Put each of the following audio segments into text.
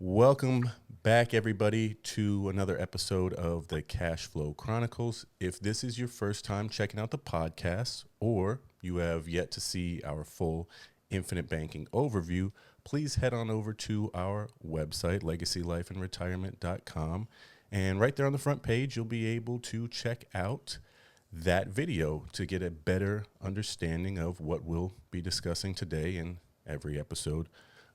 Welcome back, everybody, to another episode of the Cash Flow Chronicles. If this is your first time checking out the podcast, or you have yet to see our full infinite banking overview, please head on over to our website, legacylifeandretirement.com. And right there on the front page, you'll be able to check out that video to get a better understanding of what we'll be discussing today in every episode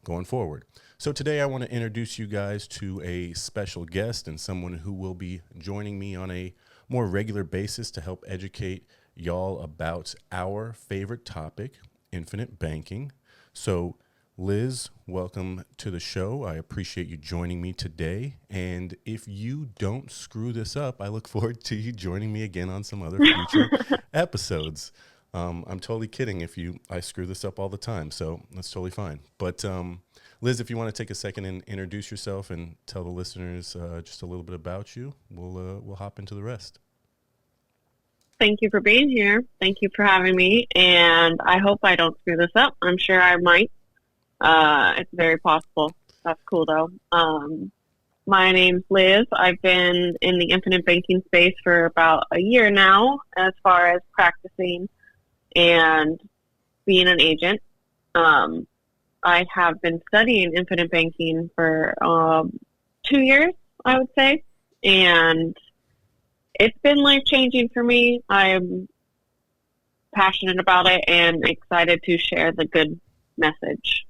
going forward. So today I want to introduce you guys to a special guest and someone who will be joining me on a more regular basis to help educate y'all about our favorite topic, infinite banking. So Liz, welcome to the show. I appreciate you joining me today. And if you don't screw this up, I look forward to you joining me again on some other future episodes. I'm totally kidding I screw this up all the time, so that's totally fine. But Liz, if you want to take a second and introduce yourself and tell the listeners just a little bit about you, we'll hop into the rest. Thank you for being here. Thank you for having me, and I hope I don't screw this up. I'm sure I might. It's very possible. That's cool, though. My name's Liz. I've been in the infinite banking space for about a year now, as far as practicing and being an agent. I have been studying infinite banking for 2 years, I would say, and it's been life-changing for me. I'm passionate about it and excited to share the good message.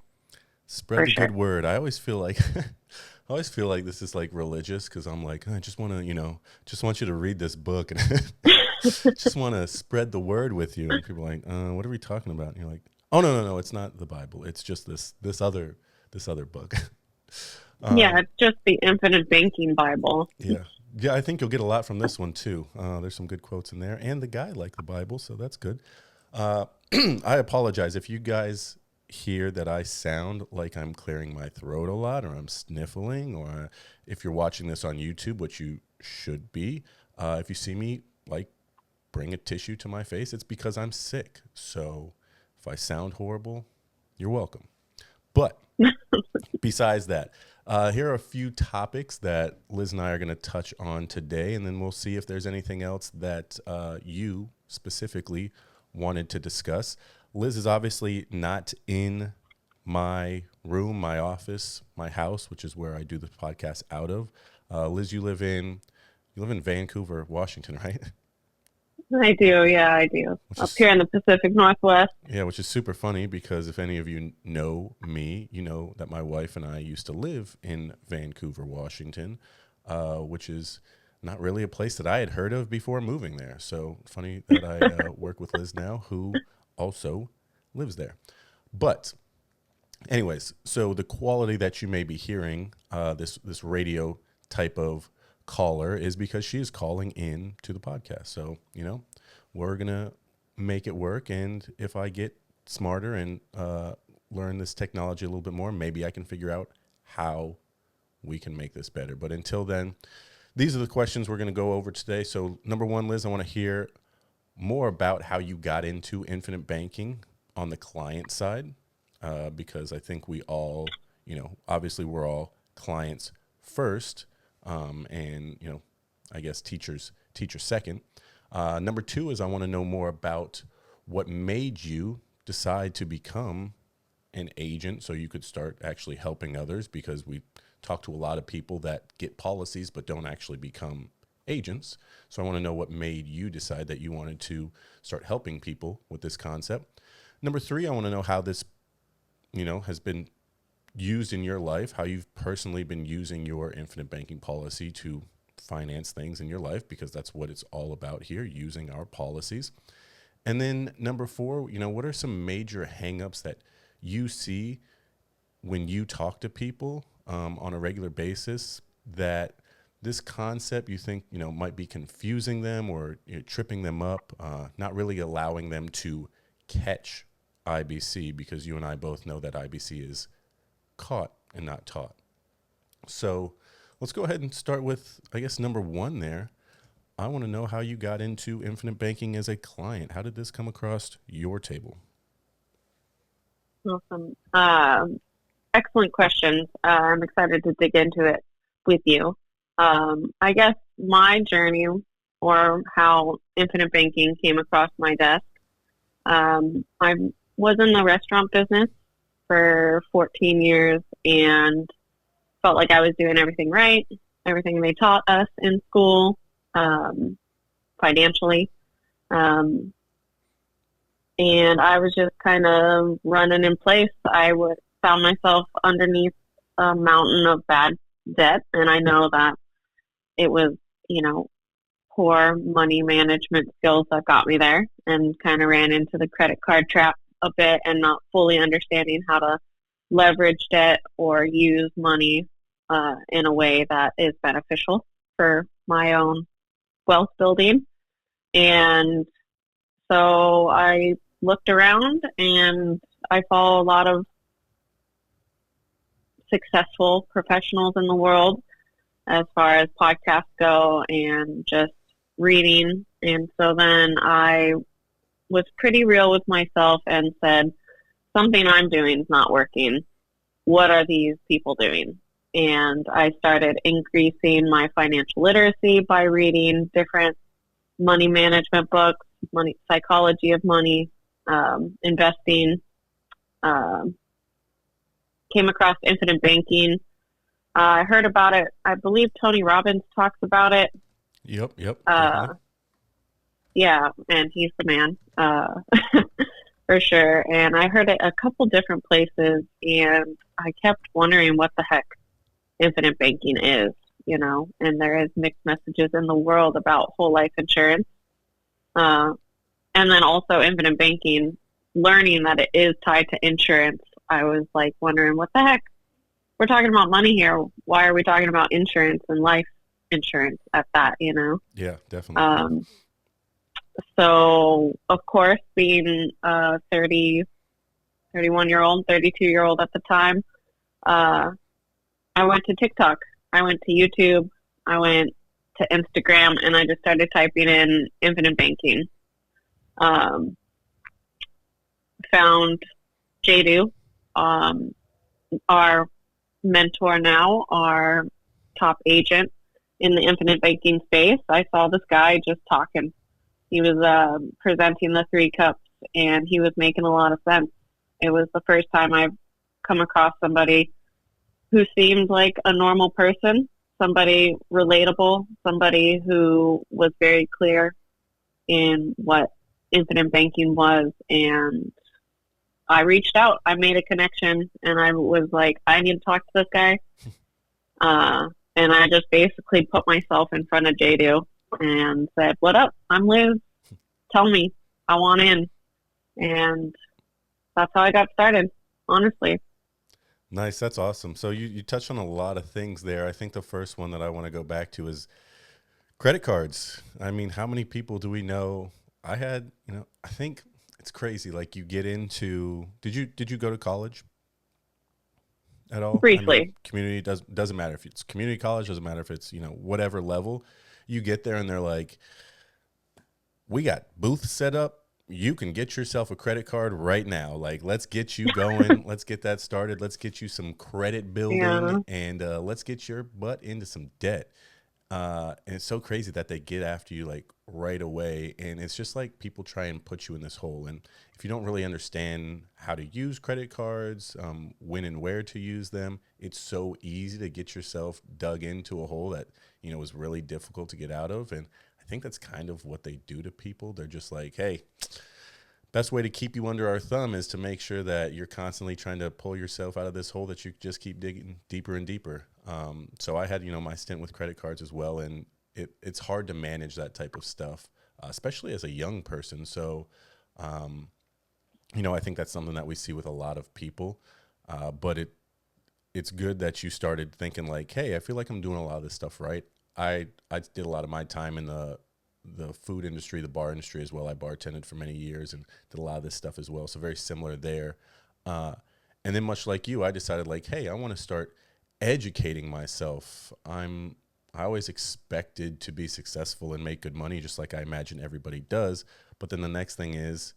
Spread the good word. I always feel like this is like religious because I'm like, I just want to, just want you to read this book and just want to spread the word with you. And people are like, what are we talking about? And you're like, oh, no, it's not the Bible. It's just this other book. Yeah, it's just the infinite banking Bible. Yeah, I think you'll get a lot from this one too. There's some good quotes in there, and the guy liked the Bible, so that's good. I apologize if you guys hear that I sound like I'm clearing my throat a lot, or I'm sniffling, or if you're watching this on YouTube, which you should be, if you see me like bring a tissue to my face, it's because I'm sick. So if I sound horrible, you're welcome. But besides that, here are a few topics that Liz and I are going to touch on today, and then we'll see if there's anything else that you specifically wanted to discuss. Liz is obviously not in my room, my office, my house, which is where I do the podcast out of. Liz, you live in Vancouver, Washington, right? I do, yeah, I do. Up here in the Pacific Northwest. Yeah, which is super funny because if any of you know me, you know that my wife and I used to live in Vancouver, Washington, which is not really a place that I had heard of before moving there. So funny that I work with Liz now, who also lives there. But anyways, so the quality that you may be hearing, this radio type of caller, is because she is calling in to the podcast. So, we're going to make it work. And if I get smarter and learn this technology a little bit more, maybe I can figure out how we can make this better. But until then, these are the questions we're going to go over today. So number one, Liz, I want to hear more about how you got into infinite banking on the client side, because I think we all, obviously we're all clients first, and, I guess teachers second. Number two is I want to know more about what made you decide to become an agent so you could start actually helping others, because we talk to a lot of people that get policies but don't actually become agents. So I want to know what made you decide that you wanted to start helping people with this concept. Number three, I want to know how this, has been used in your life, how you've personally been using your infinite banking policy to finance things in your life, because that's what it's all about here, using our policies. And then number four, what are some major hangups that you see when you talk to people on a regular basis that this concept you think, might be confusing them or tripping them up, not really allowing them to catch IBC, because you and I both know that IBC is caught and not taught. So let's go ahead and start with, I guess, number one there. I want to know how you got into infinite banking as a client. How did this come across your table? Awesome. excellent questions. I'm excited to dig into it with you. I guess my journey or how infinite banking came across my desk. I was in the restaurant business for 14 years and felt like I was doing everything right, everything they taught us in school, um, financially. Um, and I was just kind of running in place. Found myself underneath a mountain of bad debt, and I know that it was, you know, poor money management skills that got me there, and kind of ran into the credit card trap a bit, and not fully understanding how to leverage debt or use money in a way that is beneficial for my own wealth building. And so I looked around and I follow a lot of successful professionals in the world as far as podcasts go and just reading. And so then I was pretty real with myself and said, something I'm doing is not working. What are these people doing? And I started increasing my financial literacy by reading different money management books, money psychology of money, investing. Um, Came across infinite banking. I heard about it. I believe Tony Robbins talks about it. Yep, Uh, definitely. yeah, and he's the man for sure. And I heard it a couple different places, and I kept wondering what the heck infinite banking is, you know. And there is mixed messages in the world about whole life insurance, uh, and then also infinite banking. Learning that it is tied to insurance, I was like wondering what the heck. We're talking about money here. Why are we talking about insurance and life insurance at that, you know? Yeah, definitely. Um, so, of course, being a 31-year-old, 32-year-old at the time, uh, I went to TikTok. I went to YouTube. I went to Instagram, and I just started typing in infinite banking. Um, Found Jadu, our mentor now, our top agent in the infinite banking space. I saw this guy just talking. He was presenting the three cups, and he was making a lot of sense. It was the first time I've come across somebody who seemed like a normal person, somebody relatable, somebody who was very clear in what infinite banking was. And I reached out, I made a connection, and I was like, I need to talk to this guy. And I just basically put myself in front of Jadu and said, "What up? I'm Liz. Tell me. I want in." And that's how I got started, honestly. Nice. That's awesome. So you touched on a lot of things there. I think the first one that I want to go back to is credit cards. I mean, how many people do we know? I had, I think it's crazy. Like you get into, did you go to college at all? I mean, Briefly. community doesn't matter if it's community college, doesn't matter if it's, whatever level. You get there and they're like, we got booths set up. You can get yourself a credit card right now. Like, let's get you going. Let's get that started. Let's get you some credit building Yeah. and let's get your butt into some debt. And it's so crazy that they get after you like right away. And it's just like people try and put you in this hole. And if you don't really understand how to use credit cards, when and where to use them, it's so easy to get yourself dug into a hole that, is really difficult to get out of. And I think that's kind of what they do to people. They're just like, hey, best way to keep you under our thumb is to make sure that you're constantly trying to pull yourself out of this hole that you just keep digging deeper and deeper. So I had, my stint with credit cards as well. And it's hard to manage that type of stuff, especially as a young person. So, I think that's something that we see with a lot of people. But it's good that you started thinking like, hey, I feel like I'm doing a lot of this stuff right. I did a lot of my time in the food industry, the bar industry as well. I bartended for many years and did a lot of this stuff as well. So very similar there. And then much like you, I decided like, hey, I want to start educating myself. I always expected to be successful and make good money, just like I imagine everybody does. But then the next thing is,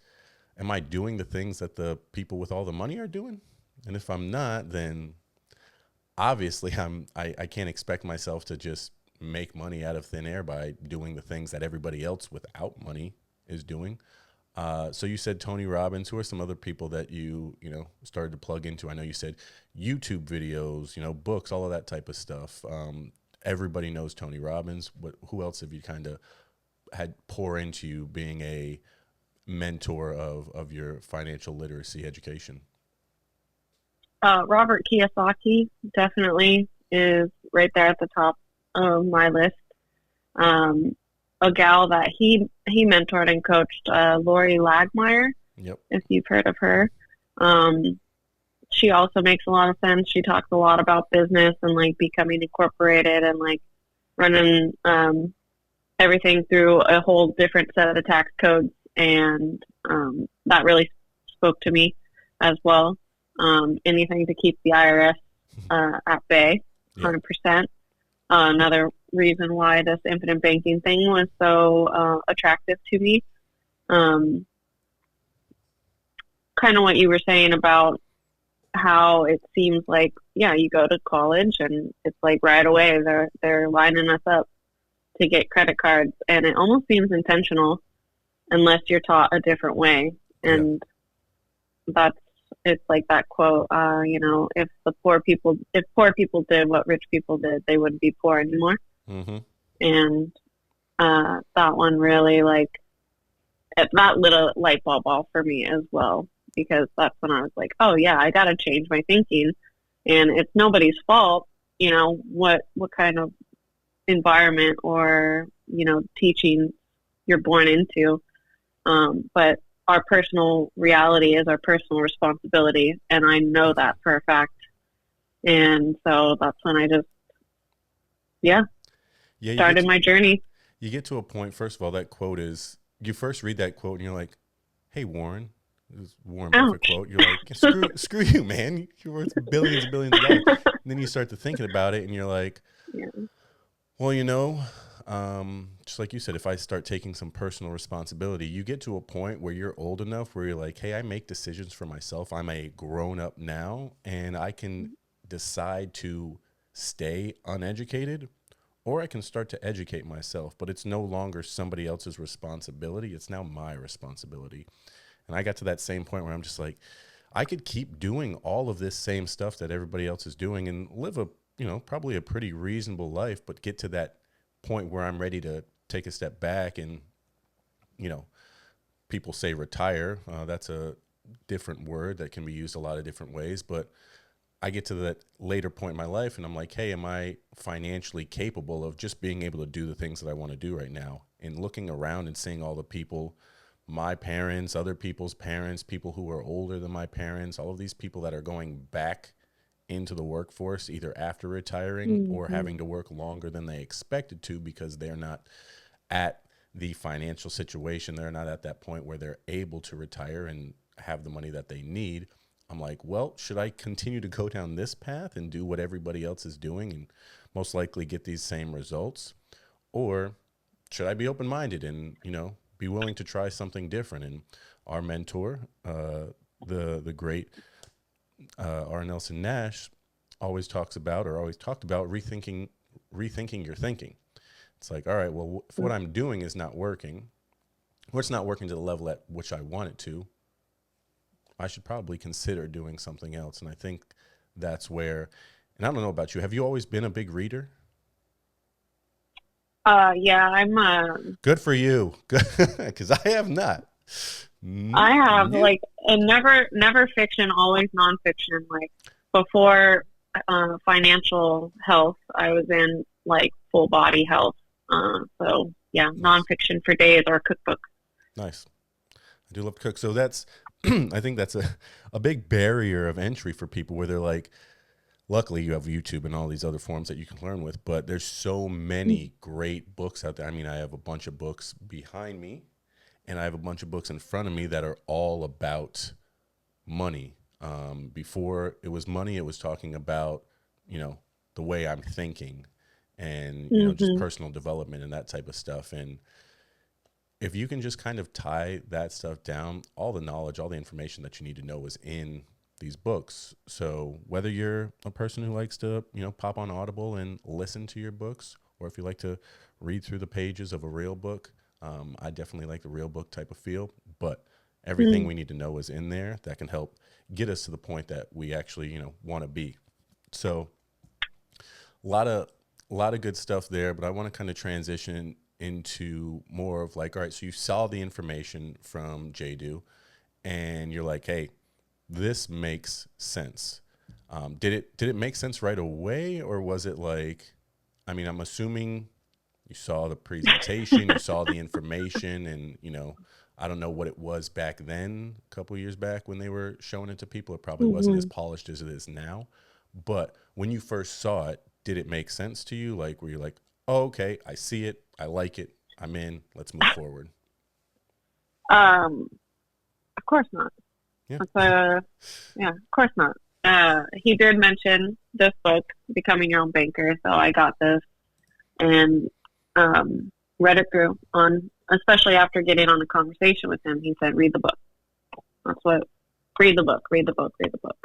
am I doing the things that the people with all the money are doing? And if I'm not, then obviously I can't expect myself to just make money out of thin air by doing the things that everybody else without money is doing. So you said Tony Robbins. Who are some other people that you started to plug into? I know you said YouTube videos, books, all of that type of stuff. Everybody knows Tony Robbins. Who else have you kind of had pour into you being a mentor of your financial literacy education? Robert Kiyosaki definitely is right there at the top of my list. Um, a gal that he mentored and coached, Lori Lagmeyer, Yep. if you've heard of her. Um, she also makes a lot of sense. She talks a lot about business and like becoming incorporated and like running everything through a whole different set of tax codes, and that really spoke to me as well. Anything to keep the IRS at bay, Yeah. 100%. Another reason why this infinite banking thing was so attractive to me. Um, kind of what you were saying about how it seems like, yeah, you go to college and it's like right away they're lining us up to get credit cards, and it almost seems intentional unless you're taught a different way. Yeah. And that's it's like that quote, if poor people did what rich people did, they wouldn't be poor anymore. Mm-hmm. And that one really that lit a light bulb off for me as well, because that's when I was like, oh yeah, I got to change my thinking, and it's nobody's fault, what kind of environment or teaching you're born into, but our personal reality is our personal responsibility, and I know that for a fact. And so that's when I just Yeah, started my journey. you get to a point. First of all, that quote is you first read that quote and you're like, "Hey, Warren." This is Warren Buffett Ouch. quote. You're like, screw you, man. You're worth billions and billions of dollars. And then you start to thinking about it, and you're like, Yeah. well, just like you said, if I start taking some personal responsibility, you get to a point where you're old enough where you're like, hey, I make decisions for myself. I'm a grown up now, and I can decide to stay uneducated, or I can start to educate myself. But it's no longer somebody else's responsibility. It's now my responsibility. And I got to that same point where I'm just like, I could keep doing all of this same stuff that everybody else is doing and live probably a pretty reasonable life, but get to that point where I'm ready to take a step back and, people say retire. That's a different word that can be used a lot of different ways, but I get to that later point in my life and I'm like, hey, am I financially capable of just being able to do the things that I want to do right now? And looking around and seeing all the people, my parents, other people's parents, people who are older than my parents, all of these people that are going back into the workforce either after retiring or Mm-hmm. having to work longer than they expected to because they're not at the financial situation. They're not at that point where they're able to retire and have the money that they need. I'm like, well, should I continue to go down this path and do what everybody else is doing and most likely get these same results? Or should I be open-minded and, be willing to try something different? And our mentor, the great R. Nelson Nash, always talked about rethinking your thinking. It's like, all right, well, if what I'm doing is not working, or it's not working to the level at which I want it to, I should probably consider doing something else. And I think that's where, and I don't know about you, have you always been a big reader? Yeah, Good for you. Because I have not. I have Nope. like a never fiction, always nonfiction. Like before financial health, I was in like full body health. So yeah, Nice. nonfiction for days or cookbooks. Nice. I do love to cook. So that's, I think that's a big barrier of entry for people where they're like, luckily you have YouTube and all these other forms that you can learn with, but there's so many great books out there. I mean, I have a bunch of books behind me and I have a bunch of books in front of me that are all about money. Before it was money, it was talking about, the way I'm thinking and, just Mm-hmm. personal development and that type of stuff. And if you can just kind of tie that stuff down, all the knowledge, all the information that you need to know is in these books. So whether you're a person who likes to, pop on Audible and listen to your books, or if you like to read through the pages of a real book, I definitely like the real book type of feel. But everything Mm. we need to know is in there that can help get us to the point that we actually, want to be. So a lot of good stuff there, but I want to kind of transition into more of like, all right, so you saw the information from JDU and you're like, hey, this makes sense. Did it make sense right away, or was it like, I mean, I'm assuming you saw the presentation, you saw the information, and I don't know what it was back then, a couple of years back when they were showing it to people. It probably wasn't as Hmm. polished as it is now. But when you first saw it, did it make sense to you? Like, were you like, oh, okay, I see it, I like it, I'm in, let's move forward? Um, of course not. Yeah. That's yeah, of course not. He did mention this book, Becoming Your Own Banker, so I got this and read it through on, especially after getting on a conversation with him. He said, read the book. That's what, read the book, read the book, read the book.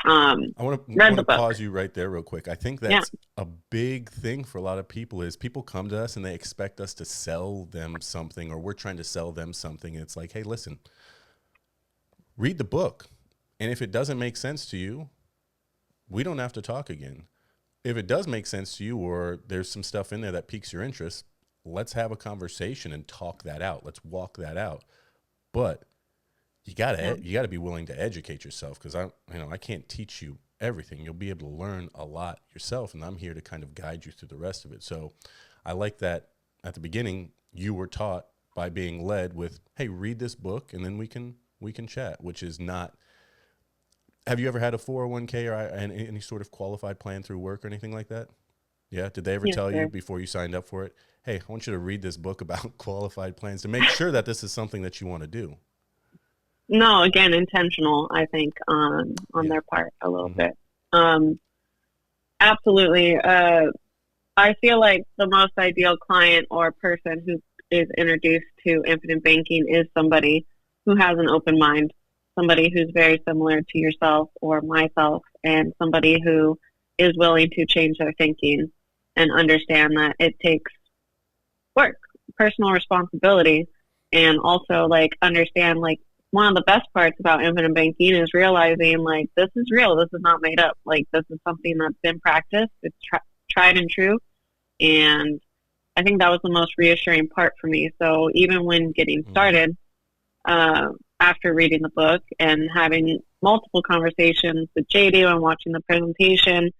I want to Read the book. pause you right there real quick. I think Yeah. that's a big thing for a lot of people is people come to us and they expect us to sell them something, or we're trying to sell them something. And it's like, hey, listen, read the book. And if it doesn't make sense to you, we don't have to talk again. If it does make sense to you, or there's some stuff in there that piques your interest, let's have a conversation and talk that out. Let's walk that out. But Yeah. you gotta be willing to educate yourself, because I can't teach you everything. You'll be able to learn a lot yourself, and I'm here to kind of guide you through the rest of it. So I like that at the beginning you were taught by being led with, hey, read this book and then we can chat, which is not. Have you ever had a 401k or any sort of qualified plan through work or anything like that? Yeah. Did they ever Yes, tell you sir. before you signed up for it, hey, I want you to read this book about qualified plans to make sure that this is something that you want to do? No, again, intentional, I think, on Yeah. their part a little Hmm. bit. Um, absolutely. I feel like the most ideal client or person who is introduced to infinite banking is somebody who has an open mind, somebody who's very similar to yourself or myself, and somebody who is willing to change their thinking and understand that it takes work, personal responsibility, and also like understand like one of the best parts about infinite banking is realizing like this is real, this is not made up, like this is something that's been practiced, it's tried and true, and I think that was the most reassuring part for me. So even when getting Hmm. started, after reading the book and having multiple conversations with JD and watching the presentation,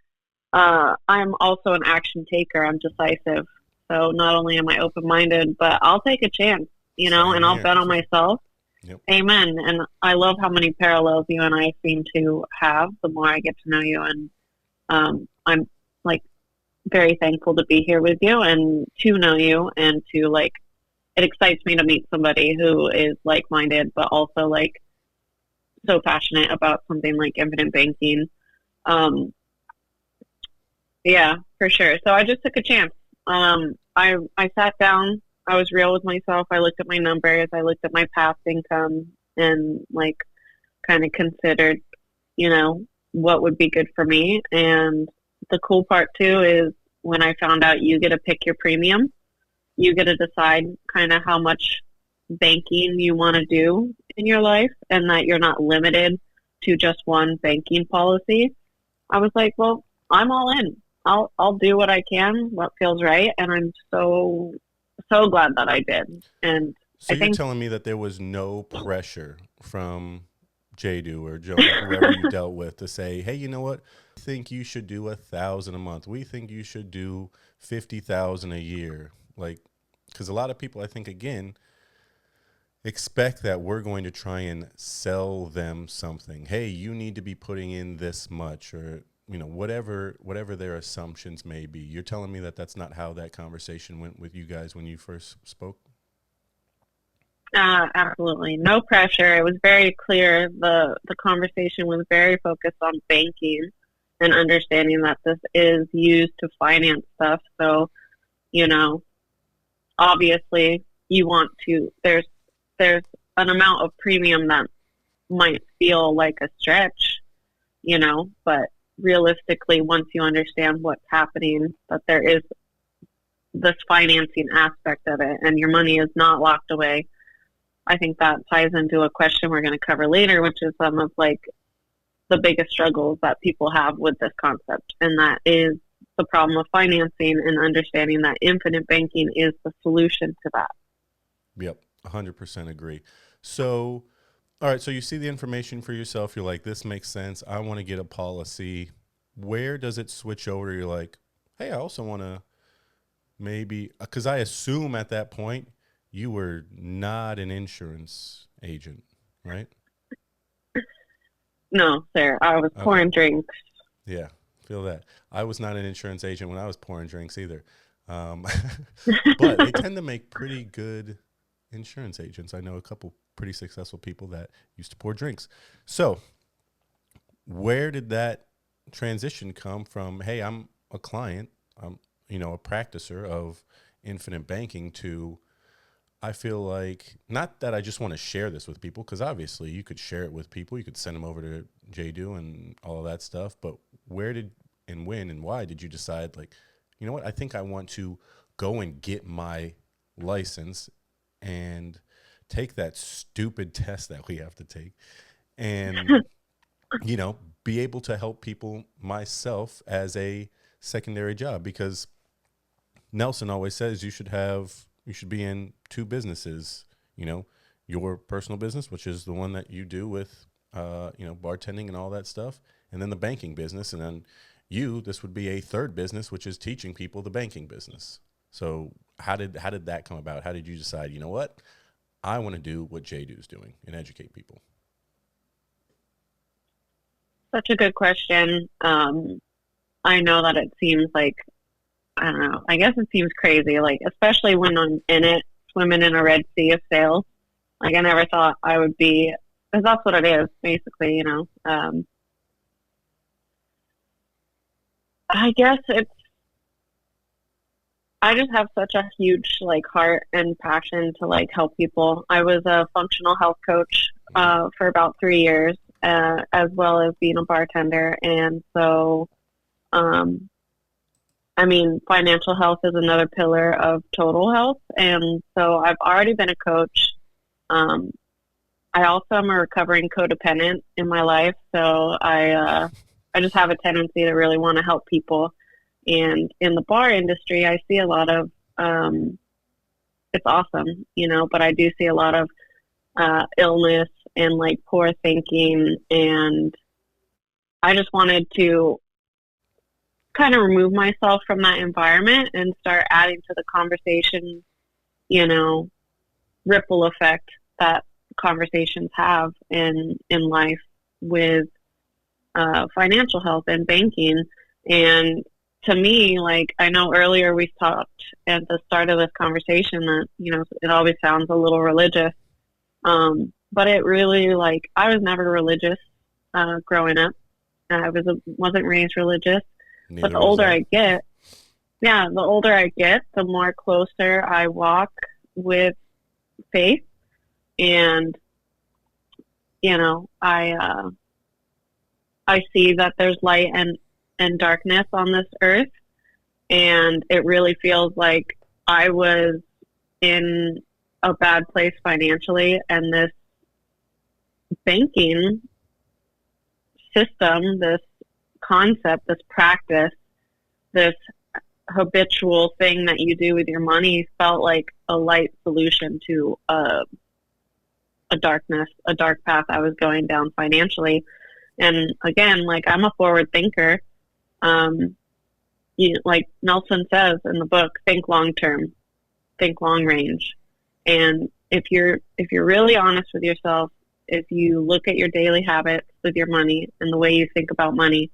I'm also an action taker. I'm decisive. So not only am I open minded, but I'll take a chance, Same and I'll here. bet on myself. Yep. Amen. And I love how many parallels you and I seem to have the more I get to know you. And I'm like very thankful to be here with you and to know you and to like, it excites me to meet somebody who is like minded, but also like so passionate about something like infinite banking. Um, Yeah, for sure. So I just took a chance. I sat down. I was real with myself. I looked at my numbers. I looked at my past income and like kind of considered, what would be good for me. And the cool part too is when I found out you get to pick your premium, you get to decide kind of how much banking you want to do in your life, and that you're not limited to just one banking policy. I was like, well, I'm all in. I'll do what I can, what feels right, and I'm so glad that I did. And So I you're think telling me that there was no pressure from Jadu or Jonah, whoever you dealt with, to say, hey, you know what? We think you should do 1,000 a month. We think you should do 50,000 a year. Like, because a lot of people, I think, again, expect that we're going to try and sell them something. Hey, you need to be putting in this much, or whatever their assumptions may be. You're telling me that that's not how that conversation went with you guys when you first spoke. absolutely no pressure. It was very clear. The conversation was very focused on banking and understanding that this is used to finance stuff. So, you know, obviously you want to. There's an amount of premium that might feel like a stretch, but realistically, once you understand what's happening, that there is this financing aspect of it and your money is not locked away. I think that ties into a question we're going to cover later, which is some of like the biggest struggles that people have with this concept. And that is the problem of financing and understanding that infinite banking is the solution to that. Yep, 100% agree. So, all right, so you see the information for yourself. You're like, this makes sense. I want to get a policy. Where does it switch over? You're like, hey, I also want to maybe, because I assume at that point you were not an insurance agent, right? No, sir. I was pouring drinks. Yeah, feel that. I was not an insurance agent when I was pouring drinks either. But they tend to make pretty good insurance agents. I know a couple pretty successful people that used to pour drinks. So where did that transition come from? Hey, I'm a client, I'm, a practicer of infinite banking to, I feel like, not that I just want to share this with people, because obviously you could share it with people. You could send them over to JDo and all of that stuff. But where did and when and why did you decide, like, you know what, I think I want to go and get my license and take that stupid test that we have to take and, be able to help people myself as a secondary job? Because Nelson always says you should be in two businesses, your personal business, which is the one that you do with, bartending and all that stuff. And then the banking business. And then this would be a third business, which is teaching people the banking business. So how did that come about? How did you decide, you know what, I want to do what JDo's doing and educate people? Such a good question. I know that it seems like, I don't know, I guess it seems crazy, like, especially when I'm in it, swimming in a red sea of sales. Like, I never thought I would be, because that's what it is, basically, I guess I just have such a huge, like, heart and passion to, like, help people. I was a functional health coach for about 3 years, as well as being a bartender. And so, financial health is another pillar of total health. And so I've already been a coach. I also am a recovering codependent in my life. So I just have a tendency to really want to help people. And in the bar industry, I see a lot of, it's awesome, but I do see a lot of illness and like poor thinking. And I just wanted to kind of remove myself from that environment and start adding to the conversation, ripple effect that conversations have in life with financial health and banking. And to me, like, I know earlier we talked at the start of this conversation that, it always sounds a little religious. But it really, like, I was never religious growing up. I wasn't raised religious. But the older I get, the more closer I walk with faith. And, I see that there's light and darkness on this earth. And it really feels like I was in a bad place financially. And this banking system, this concept, this practice, this habitual thing that you do with your money felt like a light solution to a dark path I was going down financially. And again, like, I'm a forward thinker. Like Nelson says in the book, think long term, think long range. And if you're really honest with yourself, if you look at your daily habits with your money and the way you think about money,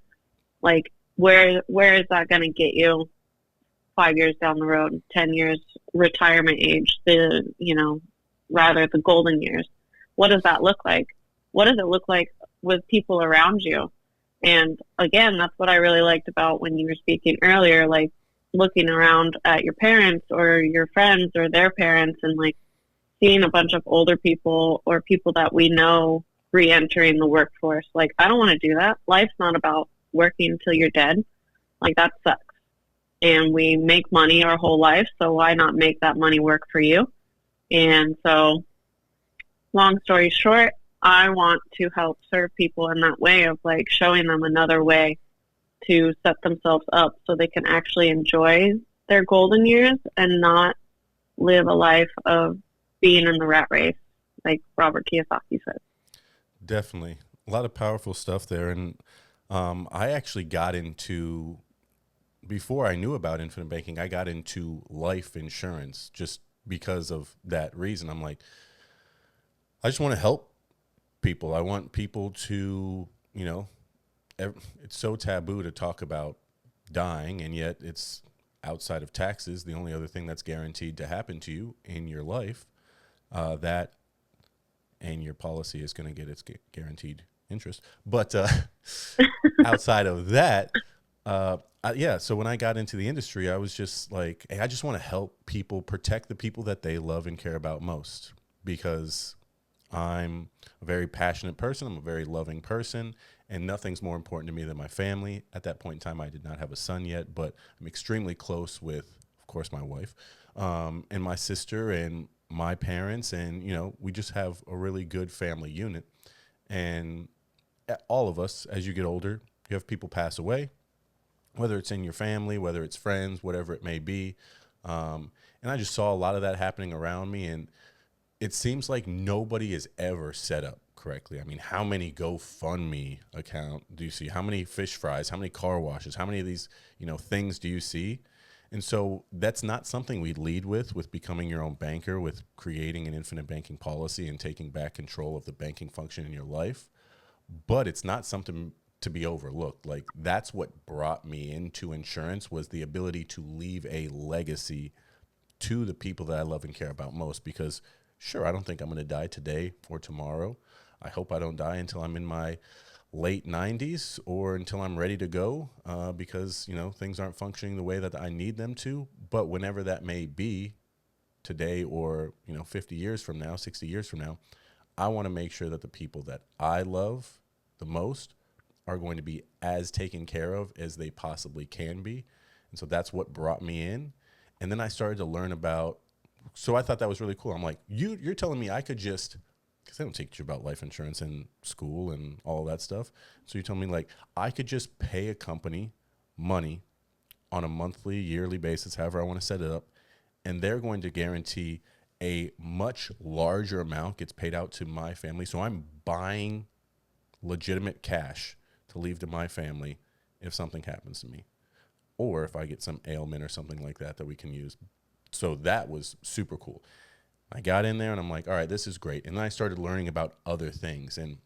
like, where is that going to get you 5 years down the road, 10 years, retirement age, rather the golden years? What does that look like? What does it look like with people around you? And again, that's what I really liked about when you were speaking earlier, like looking around at your parents or your friends or their parents and like seeing a bunch of older people or people that we know re-entering the workforce. Like, I don't want to do that. Life's not about working until you're dead. Like, that sucks. And we make money our whole life, so why not make that money work for you? And so, long story short, I want to help serve people in that way of like showing them another way to set themselves up so they can actually enjoy their golden years and not live a life of being in the rat race, like Robert Kiyosaki said. Definitely. A lot of powerful stuff there. And I actually got into, before I knew about infinite banking, I got into life insurance just because of that reason. I'm like, I just want to help people. I want people to, it's so taboo to talk about dying, and yet it's outside of taxes, the only other thing that's guaranteed to happen to you in your life, that and your policy is going to get its guaranteed interest. But outside of that, so when I got into the industry, I was just like, hey, I just want to help people protect the people that they love and care about most, because I'm a very passionate person. I'm a very loving person, and nothing's more important to me than my family. At that point in time, I did not have a son yet, but I'm extremely close with, of course, my wife, and my sister and my parents. And, we just have a really good family unit. And all of us, as you get older, you have people pass away, whether it's in your family, whether it's friends, whatever it may be. And I just saw a lot of that happening around me. And it seems like nobody is ever set up correctly. I mean, how many GoFundMe account do you see? How many fish fries? How many car washes? How many of these, things do you see? And so that's not something we lead with becoming your own banker, with creating an infinite banking policy and taking back control of the banking function in your life. But it's not something to be overlooked. Like, that's what brought me into insurance, was the ability to leave a legacy to the people that I love and care about most. Because sure, I don't think I'm going to die today or tomorrow. I hope I don't die until I'm in my late 90s or until I'm ready to go, because, things aren't functioning the way that I need them to. But whenever that may be, today or, 50 years from now, 60 years from now, I want to make sure that the people that I love the most are going to be as taken care of as they possibly can be. And so that's what brought me in. And then I started to learn about, so I thought that was really cool. I'm like, you're telling me I could just, because they don't teach you about life insurance in school and all that stuff. So you're telling me, like, I could just pay a company money on a monthly, yearly basis, however I want to set it up, and they're going to guarantee a much larger amount gets paid out to my family. So I'm buying legitimate cash to leave to my family if something happens to me, or if I get some ailment or something like that we can use. So that was super cool. I got in there and I'm like, all right, this is great. And then I started learning about other things, and,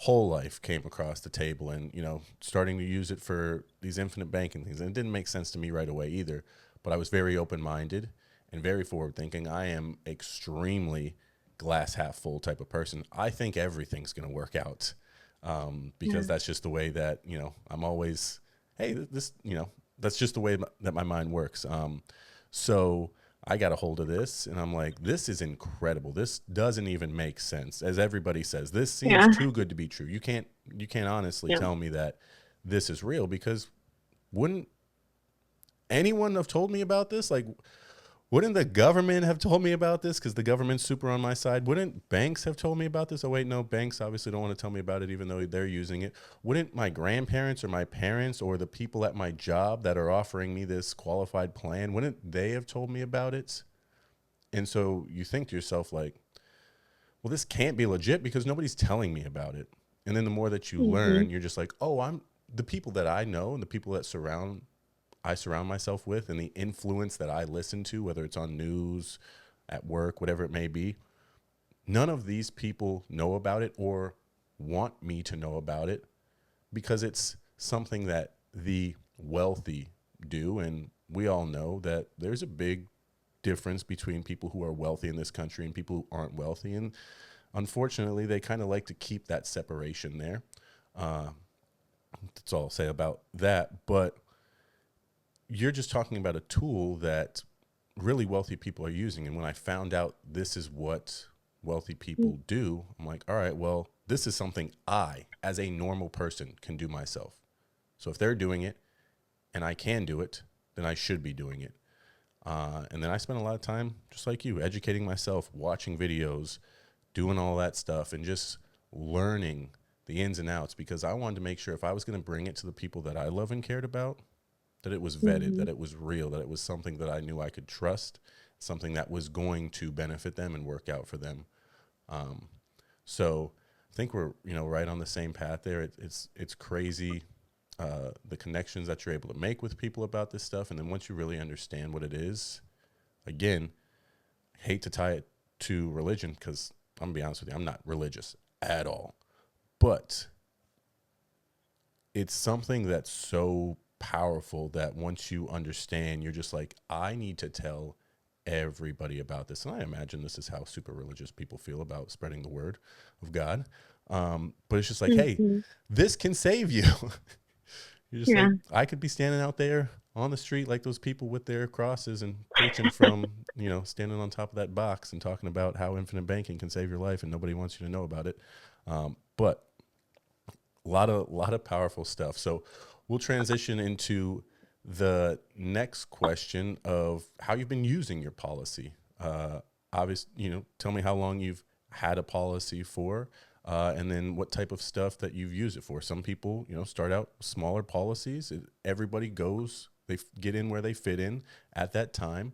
whole life came across the table, and, starting to use it for these infinite banking things. And it didn't make sense to me right away either, but I was very open-minded and very forward-thinking. I am extremely glass half full type of person. I think everything's going to work out, because that's just the way that, I'm always, hey, that's just the way that my mind works. So I got a hold of this, and I'm like, this is incredible. This doesn't even make sense. As everybody says, this seems too good to be true. You can't honestly tell me that this is real, because wouldn't anyone have told me about this? Like, wouldn't the government have told me about this? Because the government's super on my side. Wouldn't banks have told me about this? Oh, wait, no, banks obviously don't want to tell me about it, even though they're using it. Wouldn't my grandparents or my parents or the people at my job that are offering me this qualified plan, wouldn't they have told me about it? And so you think to yourself, like, well, this can't be legit because nobody's telling me about it. And then the more that you learn, you're just like, oh, the people that I know and the people that I surround myself with, and the influence that I listen to, whether it's on news, at work, whatever it may be, none of these people know about it or want me to know about it, because it's something that the wealthy do. And we all know that there's a big difference between people who are wealthy in this country and people who aren't wealthy. And unfortunately, they kind of like to keep that separation there. That's all I'll say about that. But you're just talking about a tool that really wealthy people are using. And when I found out this is what wealthy people do, I'm like, all right, well, this is something I, as a normal person, can do myself. So if they're doing it and I can do it, then I should be doing it. And then I spent a lot of time, just like you, educating myself, watching videos, doing all that stuff, and just learning the ins and outs, because I wanted to make sure if I was going to bring it to the people that I love and cared about, that it was vetted, that it was real, that it was something that I knew I could trust, something that was going to benefit them and work out for them. So I think we're, right on the same path there. It's crazy, the connections that you're able to make with people about this stuff. And then once you really understand what it is, again, hate to tie it to religion, because I'm gonna be honest with you, I'm not religious at all, but it's something that's so powerful that once you understand, you're just like, I need to tell everybody about this. And I imagine this is how super religious people feel about spreading the word of God. But it's just like, hey, this can save you. You're just like, I could be standing out there on the street like those people with their crosses and preaching from, standing on top of that box and talking about how infinite banking can save your life, and nobody wants you to know about it. But a lot of powerful stuff. So we'll transition into the next question of how you've been using your policy. Obviously, tell me how long you've had a policy for, and then what type of stuff that you've used it for. Some people, start out smaller policies. Everybody goes, they get in where they fit in at that time.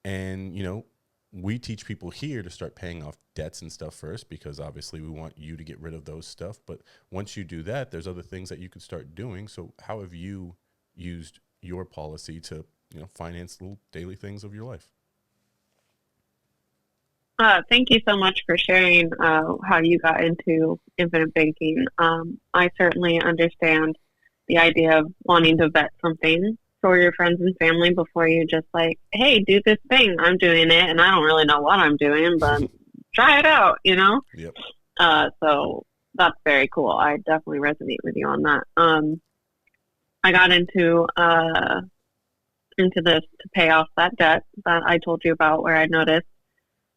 And, we teach people here to start paying off debts and stuff first, because obviously we want you to get rid of those stuff. But once you do that, there's other things that you could start doing. So how have you used your policy to, finance little daily things of your life? Thank you so much for sharing how you got into infinite banking. I certainly understand the idea of wanting to vet something for your friends and family before you just like, hey, do this thing. I'm doing it, and I don't really know what I'm doing, but try it out, Yep. So that's very cool. I definitely resonate with you on that. I got into this to pay off that debt that I told you about, where I noticed,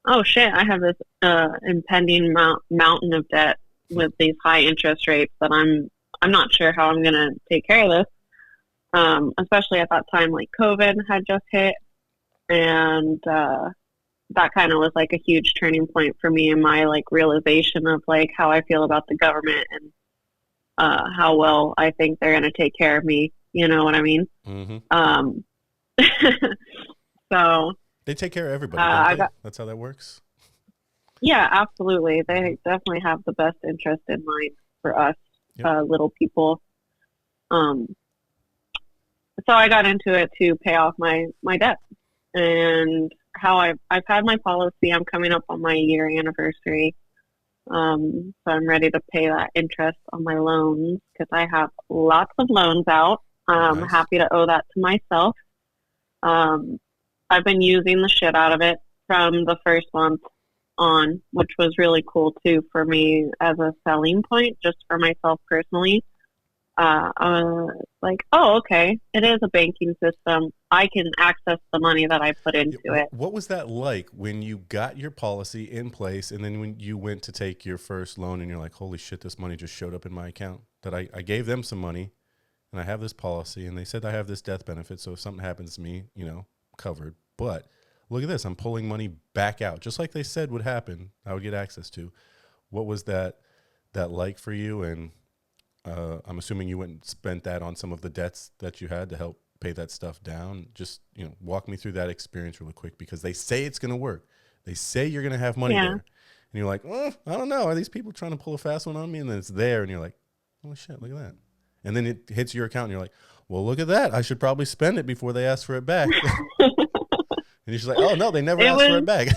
oh shit, I have this impending mountain of debt with these high interest rates that I'm not sure how I'm gonna take care of this. Especially at that time, like COVID had just hit, and that kind of was like a huge turning point for me in my like realization of like how I feel about the government and how well I think they're going to take care of me. You know what I mean? So they take care of everybody. Don't they? That's how that works. Yeah, absolutely. They definitely have the best interest in mind for us, little people. So I got into it to pay off my debt, and how I've had my policy. I'm coming up on my year anniversary. So I'm ready to pay that interest on my loans, because I have lots of loans out. I'm happy to owe that to myself. I've been using the shit out of it from the first month on, which was really cool too for me as a selling point, just for myself personally. Like, oh, okay, it is a banking system. I can access the money that I put into it. What was that like when you got your policy in place, and then when you went to take your first loan and you're like, holy shit, this money just showed up in my account, that I gave them some money and I have this policy, and they said I have this death benefit, so if something happens to me, covered. But look at this, I'm pulling money back out, just like they said would happen, I would get access to. What was that like for you? And I'm assuming you went and spent that on some of the debts that you had to help pay that stuff down. Just, walk me through that experience really quick, because they say it's going to work. They say you're going to have money there. And you're like, I don't know. Are these people trying to pull a fast one on me? And then it's there, and you're like, oh shit, look at that. And then it hits your account, and you're like, well, look at that. I should probably spend it before they ask for it back. And you're just like, oh no, they never asked for it back.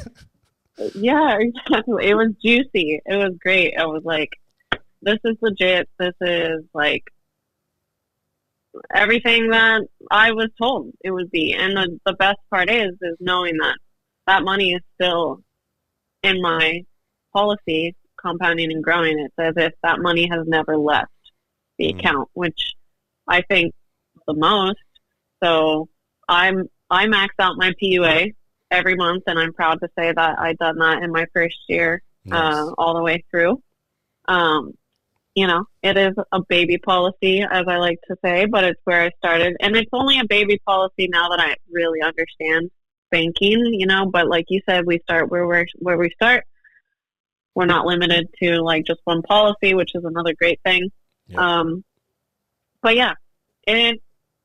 Yeah, exactly. It was juicy. It was great. I was like, this is legit. This is like everything that I was told it would be. And the best part is knowing that money is still in my policy, compounding and growing. It's as if that money has never left the account, which I think the most. So I maxed out my PUA every month, and I'm proud to say that I done that in my first year, Nice. all the way through. Um, it is a baby policy, as I like to say, but it's where I started. And it's only a baby policy now that I really understand banking, but like you said, we start where we start. We're not limited to like just one policy, which is another great thing. Yep. Um, but yeah, it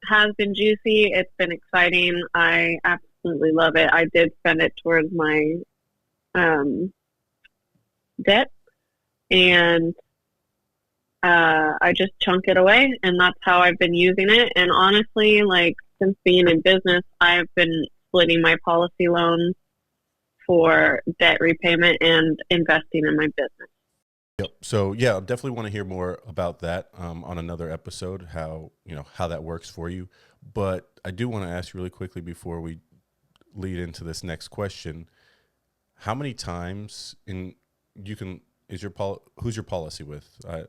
has been juicy. It's been exciting. I absolutely love it. I did spend it towards my um, debt, and I just chunk it away, and that's how I've been using it. And honestly, like since being in business, I've been splitting my policy loans for debt repayment and investing in my business. Yep. So yeah, I definitely want to hear more about that on another episode. How that works for you. But I do want to ask you really quickly before we lead into this next question. How many times who's your policy with? I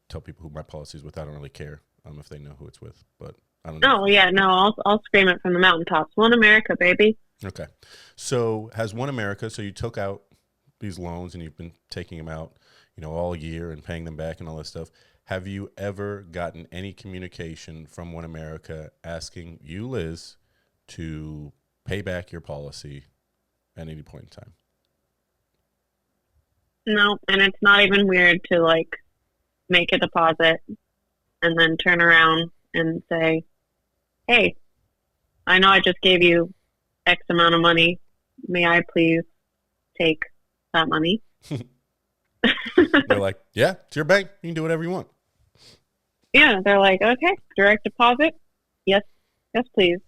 tell people who my policy is with. I don't really care if they know who it's with, but I don't know. Oh yeah, no, I'll scream it from the mountaintops. One America, baby. Okay. So has One America, so you took out these loans and you've been taking them out, all year and paying them back and all this stuff. Have you ever gotten any communication from One America asking you, Liz, to pay back your policy at any point in time? No, and it's not even weird to like make a deposit and then turn around and say, "Hey, I know I just gave you X amount of money. May I please take that money?" They're like, yeah, it's your bank. You can do whatever you want. Yeah, they're like, "Okay, direct deposit. Yes, yes, please."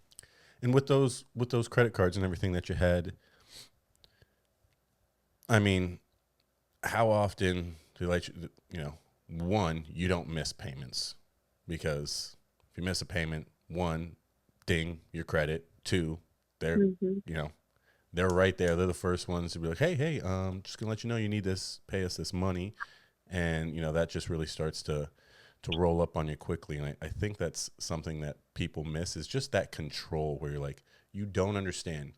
And with those credit cards and everything that you had, I mean, how often do they let one, you don't miss payments, because if you miss a payment, one, ding, your credit. Two, they're, Mm-hmm. you know, they're right there. They're the first ones to be like, hey, just gonna let you know you need this, pay us this money. And, that just really starts to roll up on you quickly. And I think that's something that people miss, is just that control where you're like, you don't understand.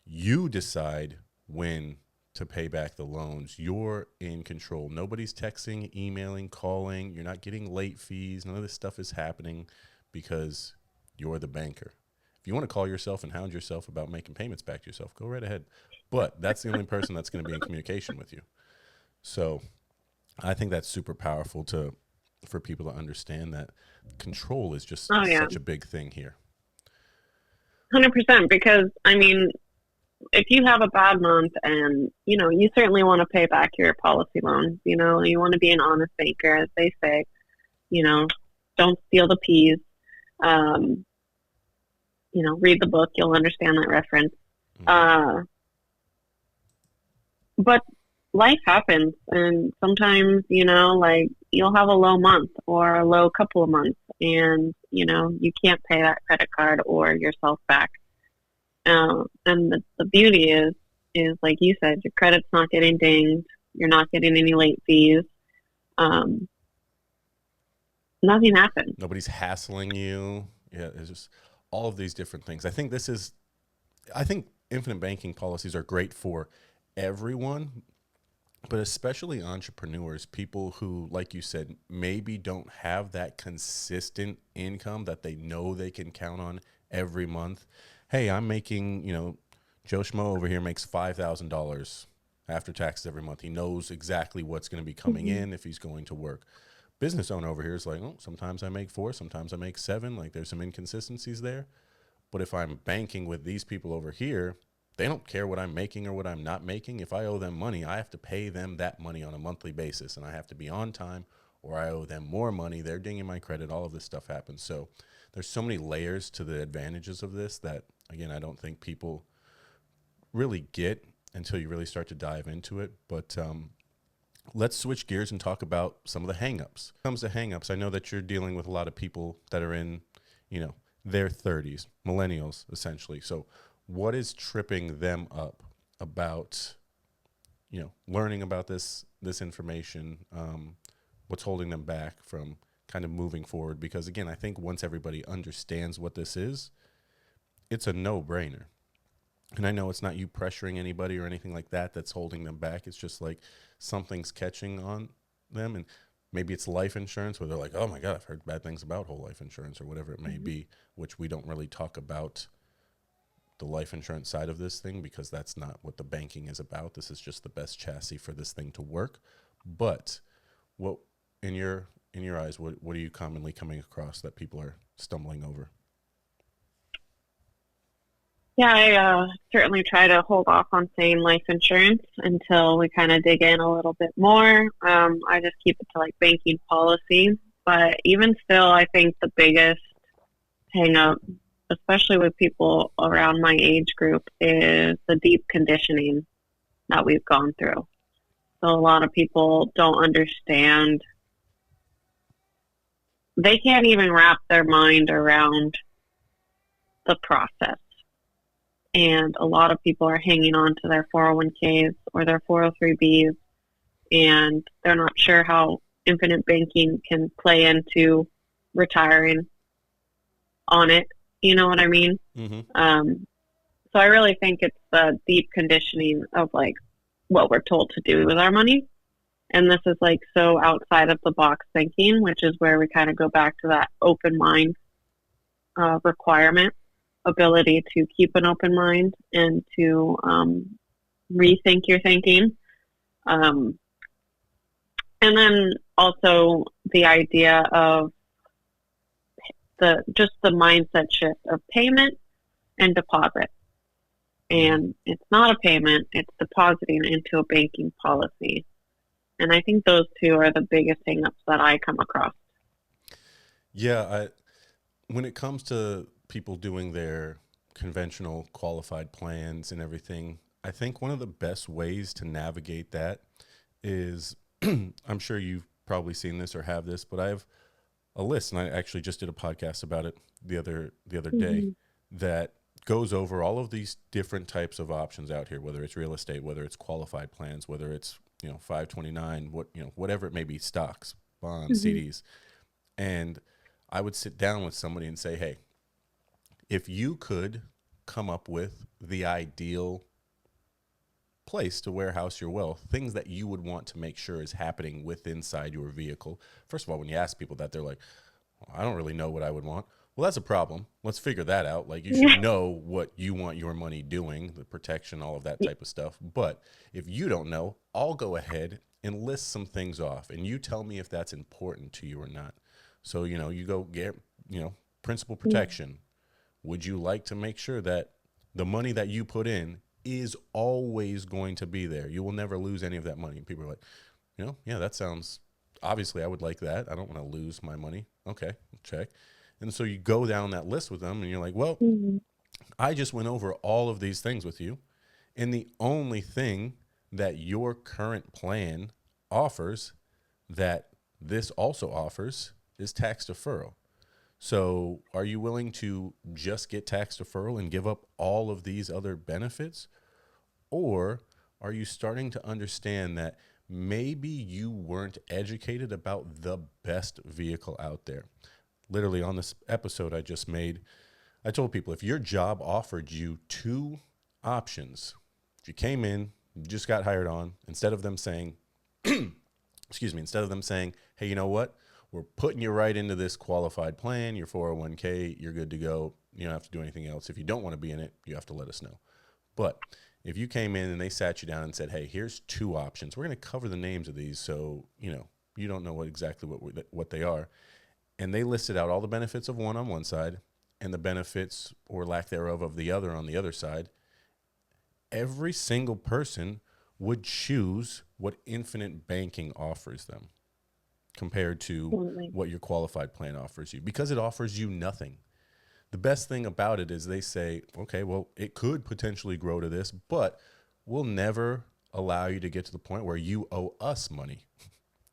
You decide when to pay back the loans. You're in control. Nobody's texting, emailing, calling. You're not getting late fees. None of this stuff is happening because you're the banker. If you want to call yourself and hound yourself about making payments back to yourself, go right ahead. But that's the only person that's going to be in communication with you. So I think that's super powerful for people to understand that control is just Oh yeah, such a big thing here. 100%. Because I mean, if you have a bad month, and you certainly want to pay back your policy loans. You want to be an honest banker, as they say. You know, don't steal the peas. Um, read the book; you'll understand that reference. Mm-hmm. But life happens, and sometimes like you'll have a low month or a low couple of months, and you can't pay that credit card or yourself back. And the beauty is like you said, your credit's not getting dinged. You're not getting any late fees. Um, Nothing happens. Nobody's hassling you. Yeah, it's just all of these different things. I think infinite banking policies are great for everyone, but especially entrepreneurs, people who, like you said, maybe don't have that consistent income that they know they can count on every month. Hey, I'm making, Joe Schmo over here makes $5,000 after taxes every month. He knows exactly what's going to be coming Mm-hmm. in if he's going to work. Business owner over here is like, oh, sometimes I make 4, sometimes I make 7. Like, there's some inconsistencies there. But if I'm banking with these people over here, they don't care what I'm making or what I'm not making. If I owe them money, I have to pay them that money on a monthly basis, and I have to be on time, or I owe them more money. They're dinging my credit. All of this stuff happens. So there's so many layers to the advantages of this that, again, I don't think people really get until you really start to dive into it. But let's switch gears and talk about some of the hangups. When it comes to hangups, I know that you're dealing with a lot of people that are in, their 30s, millennials, essentially. So what is tripping them up about, learning about this information? What's holding them back from kind of moving forward? Because again, I think once everybody understands what this is, it's a no-brainer. And I know it's not you pressuring anybody or anything like that that's holding them back. It's just like something's catching on them. And maybe it's life insurance where they're like, oh my God, I've heard bad things about whole life insurance or whatever it may Mhm. be, which we don't really talk about the life insurance side of this thing because that's not what the banking is about. This is just the best chassis for this thing to work. But what in your eyes, what are you commonly coming across that people are stumbling over? Yeah, I certainly try to hold off on saying life insurance until we kind of dig in a little bit more. I just keep it to like banking policy. But even still, I think the biggest hang up, especially with people around my age group, is the deep conditioning that we've gone through. So a lot of people don't understand. They can't even wrap their mind around the process. And a lot of people are hanging on to their 401ks or their 403bs, and they're not sure how infinite banking can play into retiring on it. You know what I mean? Mm-hmm. Um, so I really think it's the deep conditioning of like what we're told to do with our money. And this is like so outside of the box thinking, which is where we kind of go back to that open mind requirement, ability to keep an open mind and to rethink your thinking. Um, and then also the idea of the mindset shift of payment and deposit. Mm-hmm. And it's not a payment, it's depositing into a banking policy. And I think those two are the biggest hangups that I come across. Yeah, when it comes to people doing their conventional qualified plans and everything, I think one of the best ways to navigate that is I'm sure you've probably seen this or have this, but I have a list and I actually just did a podcast about it the other day Mm-hmm. that goes over all of these different types of options out here, whether it's real estate, whether it's qualified plans, whether it's, 529, whatever it may be, stocks, bonds, Mm-hmm. CDs. And I would sit down with somebody and say, hey, if you could come up with the ideal place to warehouse your wealth, things that you would want to make sure is happening with inside your vehicle. First of all, when you ask people that, they're like, well, I don't really know what I would want. Well, that's a problem. Let's figure that out. Like, you should Yeah. know what you want your money doing, the protection, all of that type of stuff. But if you don't know, I'll go ahead and list some things off and you tell me if that's important to you or not. So, you go get, principal protection. Would you like to make sure that the money that you put in is always going to be there? You will never lose any of that money. And people are like, yeah, that sounds, obviously I would like that. I don't want to lose my money. Okay, check. And so you go down that list with them and you're like, well, Mm-hmm. I just went over all of these things with you. And the only thing that your current plan offers that this also offers is tax deferral. So, are you willing to just get tax deferral and give up all of these other benefits? Or are you starting to understand that maybe you weren't educated about the best vehicle out there? Literally, on this episode I just made, I told people if your job offered you two options, if you came in, you just got hired on, instead of them saying, excuse me, instead of them saying, hey, you know what? We're putting you right into this qualified plan, your 401k, you're good to go. You don't have to do anything else. If you don't want to be in it, you have to let us know. But if you came in and they sat you down and said, hey, here's two options, we're going to cover the names of these so, you don't know exactly what they are. And they listed out all the benefits of one on one side and the benefits or lack thereof of the other on the other side. Every single person would choose what infinite banking offers them compared to Absolutely. what your qualified plan offers you because it offers you nothing. The best thing about it is they say, okay, well, it could potentially grow to this, but we'll never allow you to get to the point where you owe us money.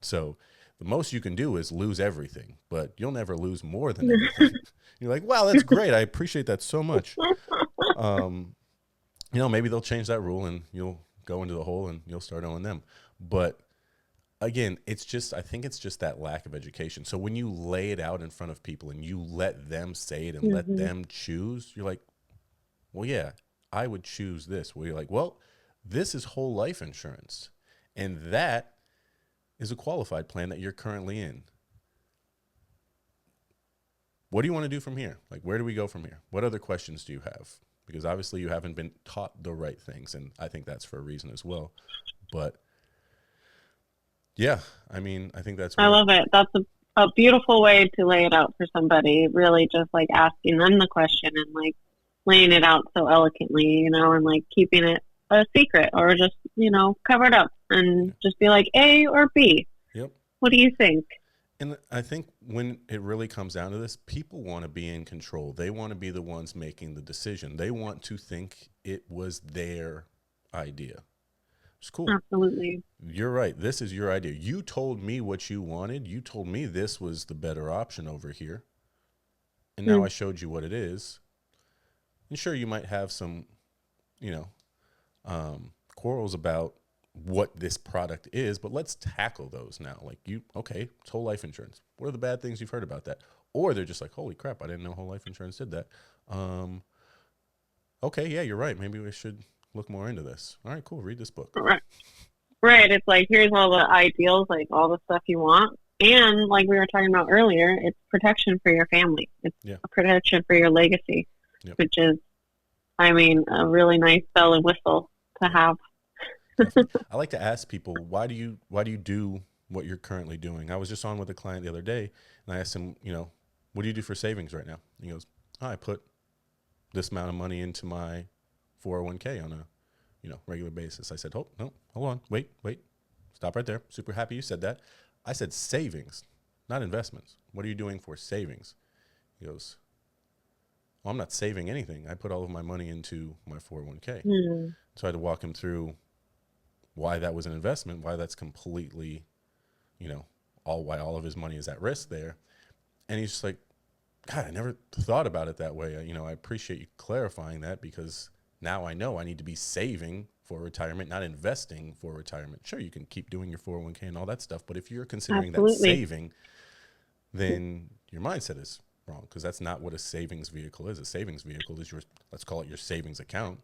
So the most you can do is lose everything, but you'll never lose more than everything. You're like, wow, that's great. I appreciate that so much. Um, maybe they'll change that rule and you'll go into the hole and you'll start owing them. But again, I think it's just that lack of education. So when you lay it out in front of people and you let them say it and let Mm-hmm. them choose, you're like, well, yeah, I would choose this. Where you're like, well, this is whole life insurance, and that is a qualified plan that you're currently in. What do you want to do from here? Like, where do we go from here? What other questions do you have? Because obviously you haven't been taught the right things, and I think that's for a reason as well. But yeah, I mean, I think that's I where, love it. That's a beautiful way to lay it out for somebody. Really just like asking them the question and like laying it out so eloquently, you know, and like keeping it a secret or just, you know, covered up and just be like A or B. yep. What do you think? And I think when it really comes down to this, people want to be in control. They want to be the ones making the decision. They want to think it was their idea. It's cool. Absolutely. You're right. This is your idea. You told me what you wanted. You told me this was the better option over here. And now I showed you what it is. And sure, you might have some, you know, quarrels about what this product is, but let's tackle those now. Like okay, it's whole life insurance. What are the bad things you've heard about that? Or they're just like, holy crap, I didn't know whole life insurance did that. Okay, yeah, you're right. Maybe we should look more into this. All right, cool. Read this book. Right. Right. It's like, here's all the ideals, like all the stuff you want. And like we were talking about earlier, it's protection for your family. It's a protection for your legacy, which is, I mean, a really nice bell and whistle to have. I like to ask people, why do you do what you're currently doing? I was just on with a client the other day, and I asked him, you know, what do you do for savings right now? And he goes, I put this amount of money into my 401k on a, you know, regular basis. I said, oh, no, hold on, wait, stop right there. Super happy you said that. I said savings, not investments. What are you doing for savings? He goes, well, I'm not saving anything. I put all of my money into my 401k. So I had to walk him through why that was an investment, why that's completely, you know, why all of his money is at risk there. And he's just like, God, I never thought about it that way. You know, I appreciate you clarifying that, because now I know I need to be saving for retirement, not investing for retirement. Sure, you can keep doing your 401k and all that stuff, but if you're considering that saving, then your mindset is wrong, because that's not what a savings vehicle is. A savings vehicle is your, let's call it your savings account.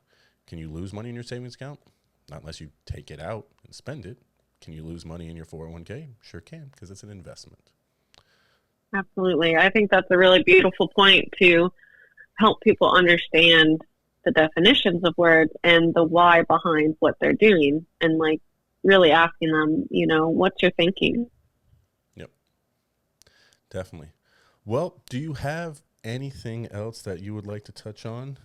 Can you lose money in your savings account? Not unless you take it out and spend it. Can you lose money in your 401k? Sure can, because it's an investment. Absolutely. I think that's a really beautiful point to help people understand the definitions of words and the why behind what they're doing, and like really asking them, you know, what's your thinking? Yep, definitely. Well, do you have anything else that you would like to touch on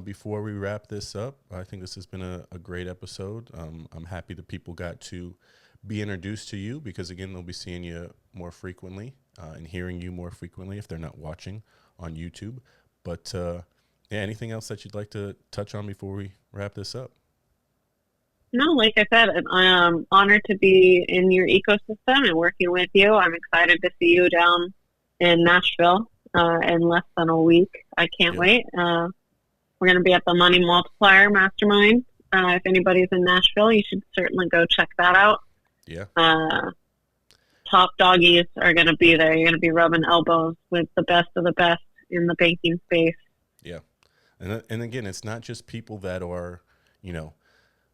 before we wrap this up? I think this has been a great episode. I'm happy that people got to be introduced to you, because again, they'll be seeing you more frequently and hearing you more frequently if they're not watching on YouTube. But yeah, anything else that you'd like to touch on before we wrap this up? No, like I said, I'm honored to be in your ecosystem and working with you. I'm excited to see you down in Nashville in less than a week. I can't wait. We're going to be at the Money Multiplier Mastermind. If anybody's in Nashville, you should certainly go check that out. Yeah. Top doggies are going to be there. You're going to be rubbing elbows with the best of the best in the banking space. Yeah. And again, it's not just people that are, you know,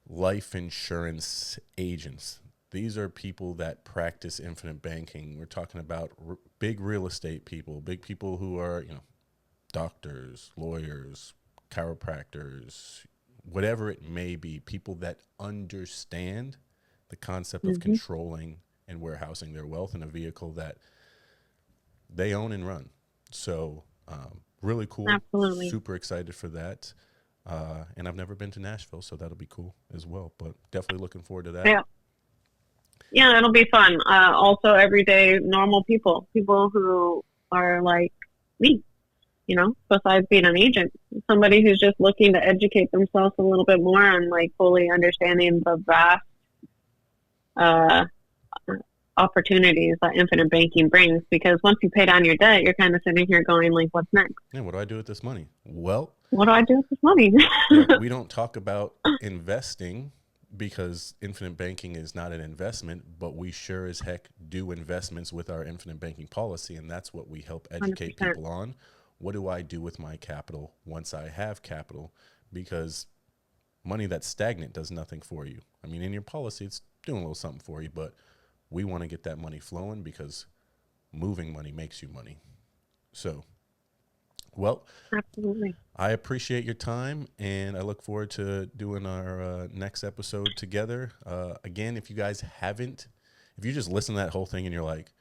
life insurance agents. These are people that practice infinite banking. We're talking about big real estate people, big people who are, you know, doctors, lawyers, chiropractors, whatever it may be, people that understand the concept of controlling and warehousing their wealth in a vehicle that they own and run. So really cool. Absolutely. Super excited for that. And I've never been to Nashville, so that'll be cool as well. But definitely looking forward to that. Yeah. Yeah, it'll be fun. Also, everyday normal people who are like me, you know, besides being an agent, somebody who's just looking to educate themselves a little bit more on like fully understanding the vast opportunities that infinite banking brings. Because once you pay down your debt, you're kind of sitting here going like, what's next? Yeah, what do I do with this money? Well, what do I do with this money? Yeah, we don't talk about investing because infinite banking is not an investment, but we sure as heck do investments with our infinite banking policy. And that's what we help educate 100%. people on. What do I do with my capital once I have capital? Because money that's stagnant does nothing for you. I mean, in your policy, it's doing a little something for you, but we want to get that money flowing because moving money makes you money. So, well, Absolutely. I appreciate your time, and I look forward to doing our next episode together. Again, if you guys haven't, if you just listen to that whole thing and you're like,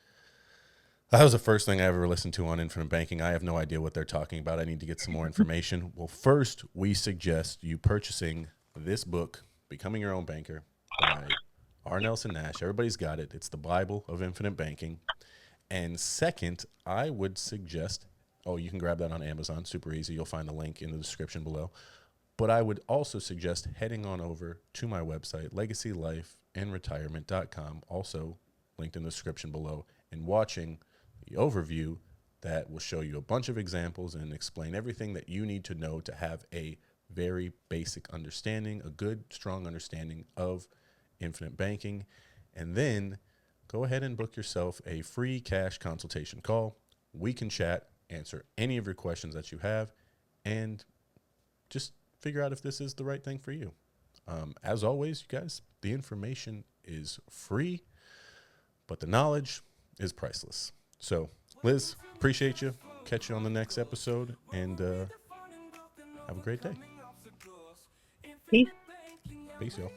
that was the first thing I ever listened to on infinite banking. I have no idea what they're talking about. I need to get some more information. Well, first, we suggest you purchasing this book, Becoming Your Own Banker, by R. Nelson Nash. Everybody's got it. It's the Bible of infinite banking. And second, I would suggest, oh, you can grab that on Amazon. Super easy. You'll find the link in the description below. But I would also suggest heading on over to my website, legacylifeandretirement.com, also linked in the description below, and watching the overview that will show you a bunch of examples and explain everything that you need to know to have a very basic understanding, a good, strong understanding of infinite banking. And then go ahead and book yourself a free cash consultation call. We can chat, answer any of your questions that you have, and just figure out if this is the right thing for you. As always, you guys, the information is free, but the knowledge is priceless. So, Liz, appreciate you. Catch you on the next episode, and have a great day. Peace. Peace, y'all.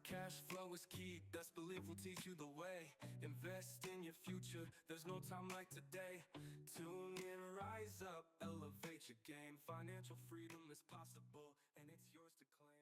Cash flow is key, best believe we'll teach you the way. Invest in your future, there's no time like today. Tune in, rise up, elevate your game. Financial freedom is possible, and it's yours to claim.